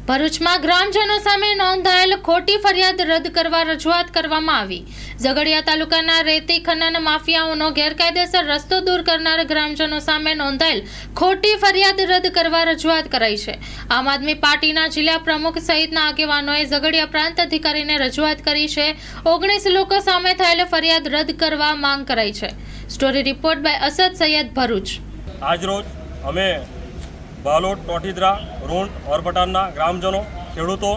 ભરૂચમાં ગ્રામજનો સામે નોંધાયેલ ખોટી ફરિયાદ રદ કરવા રજૂઆત કરવામાં આવી। ઝઘડિયા તાલુકાના રેતી ખનન માફિયાઓનો ગેરકાયદેસર રસ્તો દૂર કરનાર ગ્રામજનો સામે નોંધાયેલ ખોટી ફરિયાદ રદ કરવા રજૂઆત કરાઈ છે। આમ આદમી પાર્ટીના જિલ્લા પ્રમુખ સહિતના આગેવાનોએ ઝઘડિયા પ્રાંત અધિકારીને રજૂઆત કરી છે। 19 લોકો સામે થયેલ ફરિયાદ રદ કરવા માંગ કરાઈ છે। Story report by Asad Sayed, Bharuch. આજરોજ અમે બાલોદ, ટોટીદરા, રોંડ, ઓરબટાણના ગ્રામજનો, ખેડૂતો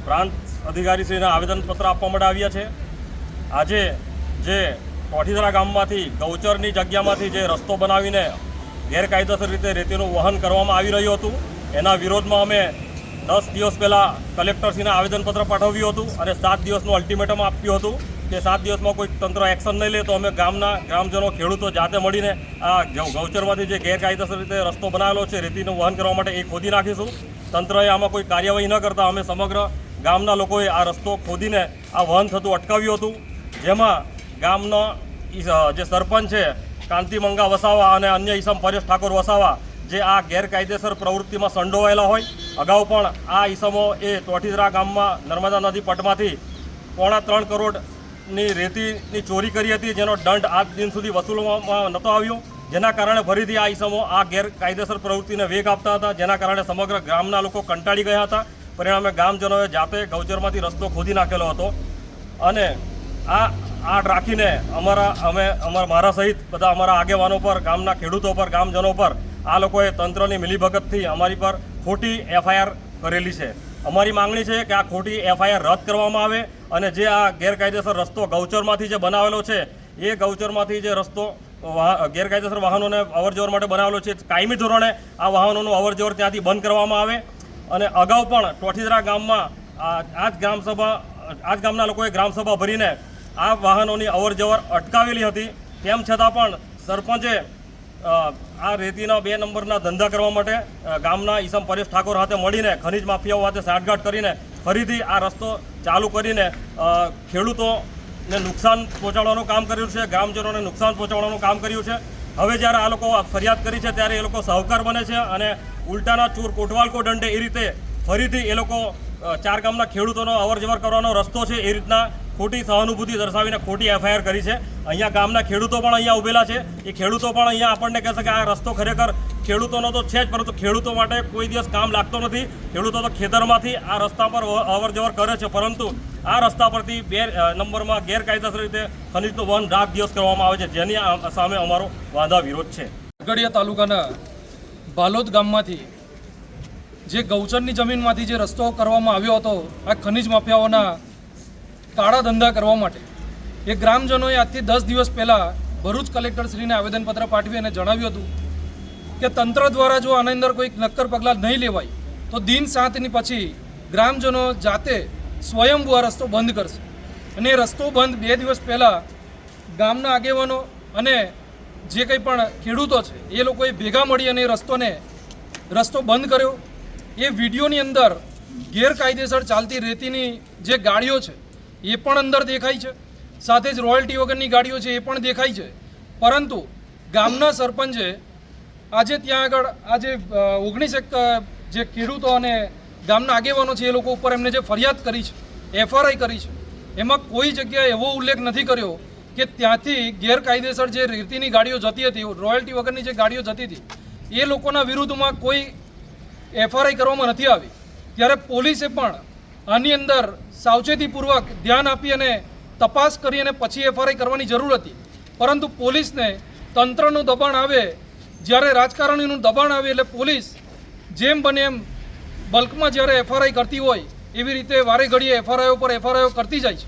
પ્રાંત અધિકારીશ્રીને આવેદનપત્ર આપવા માટે આવ્યા છે। આજે જે ટોટીદરા ગામમાંથી ગૌચરની જગ્યામાંથી જે રસ્તો બનાવીને ગેરકાયદેસર રીતે રેતીનું વહન કરવામાં આવી રહ્યું હતું, એના વિરોધમાં અમે 10 દિવસ પહેલાં કલેક્ટરશ્રીને આવેદનપત્ર પાઠવ્યું હતું અને 7 દિવસનું અલ્ટિમેટમ આપ્યું હતું કે 7 દિવસમાં કોઈ તંત્ર એક્શન નહીં લે તો અમે ગામના ગ્રામજનો, ખેડૂતો જાતે મળીને આ ગૌચરમાંથી જે ગેરકાયદેસર રીતે રસ્તો બનાવેલો છે રેતીનું વહન કરવા માટે એ ખોદી નાખીશું। તંત્રએ આમાં કોઈ કાર્યવાહી ન કરતાં અમે સમગ્ર ગામના લોકોએ આ રસ્તો ખોદીને આ વહન થતું અટકાવ્યું હતું, જેમાં ગામનો જે સરપંચ છે કાંતિ મંગા વસાવા અને અન્ય ઈસમ પરેશ ઠાકોર વસાવા જે આ ગેરકાયદેસર પ્રવૃત્તિમાં સંડોવાયેલા હોય, અગાઉ પણ આ ઈસમો એ ટોટીદરા ગામમાં નર્મદા નદી પટમાંથી 3.25 કરોડની રેતીની ચોરી કરી હતી, જેનો દંડ આજ દિન સુધી વસૂલવામાં નહોતો આવ્યો, જેના કારણે ફરીથી આ ઈસમો આ ગેરકાયદેસર પ્રવૃત્તિને વેગ આપતા હતા, જેના કારણે સમગ્ર ગામના લોકો કંટાળી ગયા હતા। પરિણામે ગામજનોએ જાતે ગૌચરમાંથી રસ્તો ખોદી નાખેલો હતો અને આ રાખીને મારા સહિત બધા અમારા આગેવાનો પર, ગામના ખેડૂતો પર, ગામજનો પર આ લોકોએ તંત્રની મિલીભગતથી અમારી પર ખોટી FIR કરેલી છે। અમારી માંગણી છે કે આ ખોટી FIR રદ કરવામાં આવે અને જે આ ગેરકાયદેસર રસ્તો ગૌચરમાંથી જે બનાવેલો છે એ ગૌચરમાંથી જે રસ્તો ગેરકાયદેસર વાહનોને અવરજવર માટે બનાવેલો છે, કાયમી ધોરણે આ વાહનોનું અવરજવર ત્યાંથી બંધ કરવામાં આવે। અને અગાઉ પણ ટોટીદરા ગામમાં આ જ ગામના લોકોએ ગ્રામસભા ભરીને આ વાહનોની અવરજવર અટકાવેલી હતી, તેમ છતાં પણ સરપંચે આ રેતીના 2 નંબરના ધંધા કરવા માટે ગામના ઈસમ પરેશ ઠાકોર સાથે મળીને ખનીજ માફિયાઓ સાથે સાઠગાંઠ કરીને ફરીથી આ રસ્તો ચાલુ કરીને ખેડૂતોને નુકસાન પહોંચાડવાનું કામ કર્યું છે, ગ્રામજનોને નુકસાન પહોંચાડવાનું કામ કર્યું છે। હવે જ્યારે આ લોકો ફરિયાદ કરી છે ત્યારે એ લોકો સાહુકાર બને છે અને ઉલટાના ચોર કોટવાલ કો દંડે એ રીતે ફરીથી એ લોકો 4 ગામના ખેડૂતોનો અવરજવર કરવાનો રસ્તો છે એ રીતના ખોટી સહાનુભૂતિ દર્શાવીને ખોટી FIR કરી છે। અહીંયા ગામના ખેડૂતો પણ અહીંયા ઉભેલા છે, એ ખેડૂતો પણ અહીંયા આપણને કહેશે કે આ રસ્તો ખરેખર ખેડૂતોનો તો છે જ, પરંતુ ખેડૂતો માટે કોઈ દિવસ કામ લાગતો નથી। ખેડૂતો તો ખેતરમાંથી આ રસ્તા પર અવરજવર કરે છે, પરંતુ આ રસ્તા પરથી 2 નંબરમાં ગેરકાયદેસર રીતે ખનીજનું વહન રાત દિવસ કરવામાં આવે છે, જેની સામે અમારો વાંધા વિરોધ છે। ઝઘડિયા તાલુકાના બાલોદ ગામમાંથી જે ગૌચરની જમીનમાંથી જે રસ્તો કરવામાં આવ્યો હતો આ ખનીજ માફિયાઓના કાળા ધંધા કરવા માટે, એ ગ્રામજનોએ આજથી 10 દિવસ પહેલાં ભરૂચ કલેક્ટરશ્રીને આવેદનપત્ર પાઠવી અને જણાવ્યું હતું કે તંત્ર દ્વારા જો આની અંદર કોઈ નક્કર પગલાં નહીં લેવાય તો દિન 7ની પછી ગ્રામજનો જાતે સ્વયંભૂ આ રસ્તો બંધ કરશે। અને એ રસ્તો બંધ 2 દિવસ પહેલાં ગામના આગેવાનો અને જે કંઈ પણ ખેડૂતો છે એ લોકોએ ભેગા મળી અને રસ્તો બંધ કર્યો। એ વિડીયોની અંદર ગેરકાયદેસર ચાલતી રેતીની જે ગાડીઓ છે એ પણ અંદર દેખાય છે, સાથે જ રોયલ્ટી વગરની ગાડીઓ છે એ પણ દેખાય છે, પરંતુ ગામના સરપંચે આજે ત્યાં આગળ આજે 19 જે ખેડૂતો અને ગામના આગેવાનો છે એ લોકો ઉપર એમને જે ફરિયાદ કરી છે, FRI કરી છે, એમાં કોઈ જગ્યાએ એવો ઉલ્લેખ નથી કર્યો કે ત્યાંથી ગેરકાયદેસર જે રેતીની ગાડીઓ જતી હતી, રોયલ્ટી વગરની જે ગાડીઓ જતી હતી એ લોકોના વિરુદ્ધમાં કોઈ FRI કરવામાં નથી આવી। ત્યારે પોલીસે પણ આની અંદર સાવચેતીપૂર્વક ધ્યાન આપી અને તપાસ કરી અને પછી FRI કરવાની જરૂર હતી, પરંતુ પોલીસને તંત્રનું દબાણ આવે, જ્યારે રાજકારણીનું દબાણ આવે એટલે પોલીસ જેમ બને એમ બલ્કમાં જ્યારે FRI કરતી હોય એવી રીતે વારે ઘડીએ FRIઓ પર FRIઓ કરતી જાય છે।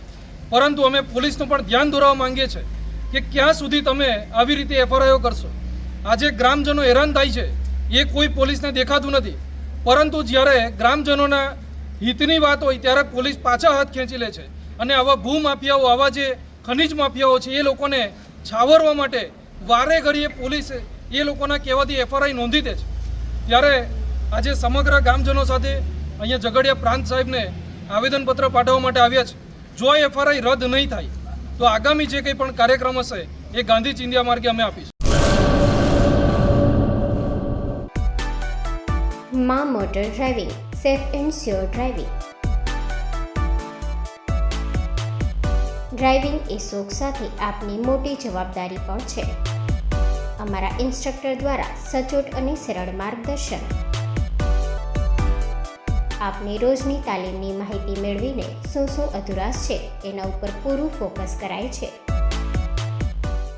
પરંતુ અમે પોલીસનું પણ ધ્યાન દોરાવવા માંગીએ છીએ કે ક્યાં સુધી તમે આવી રીતે FRIઓ કરશો। આજે ગ્રામજનો હેરાન થાય છે એ કોઈ પોલીસને દેખાતું નથી, પરંતુ જ્યારે ગ્રામજનોના હિતની વાત હોય ત્યારે પોલીસ પાછા હાથ ખેંચી લે છે અને આવા ભૂમાફિયાઓ, આવા જે ખનીજ માફિયાઓ છે એ લોકોને છાવરવા માટે વારે ઘડીએ પોલીસ એ લોકોના કહેવાથી FRI નોંધી દે છે। ત્યારે આજે સમગ્ર ગામજનો સાથે અહીંયા ઝઘડિયા પ્રાંત સાહેબને આવેદનપત્ર પાઠવવા માટે આવ્યા છે। જો FRI રદ નહીં થાય તો આગામી જે કંઈ પણ કાર્યક્રમ હશે એ ગાંધી ચિંધ્યા માર્ગે અમે આપીશું। માં motor driving safe and sure driving. Driving એ શોખ સાથે આપની મોટી જવાબદારી પણ છે. અમારા ઇન્સ્ટ્રક્ટર દ્વારા સચોટ અને સરળ માર્ગદર્શન. આપની રોજની તાલીમની માહિતી મેળવીને શું અધુરાશ છે એના ઉપર પૂરું ફોકસ કરાય છે.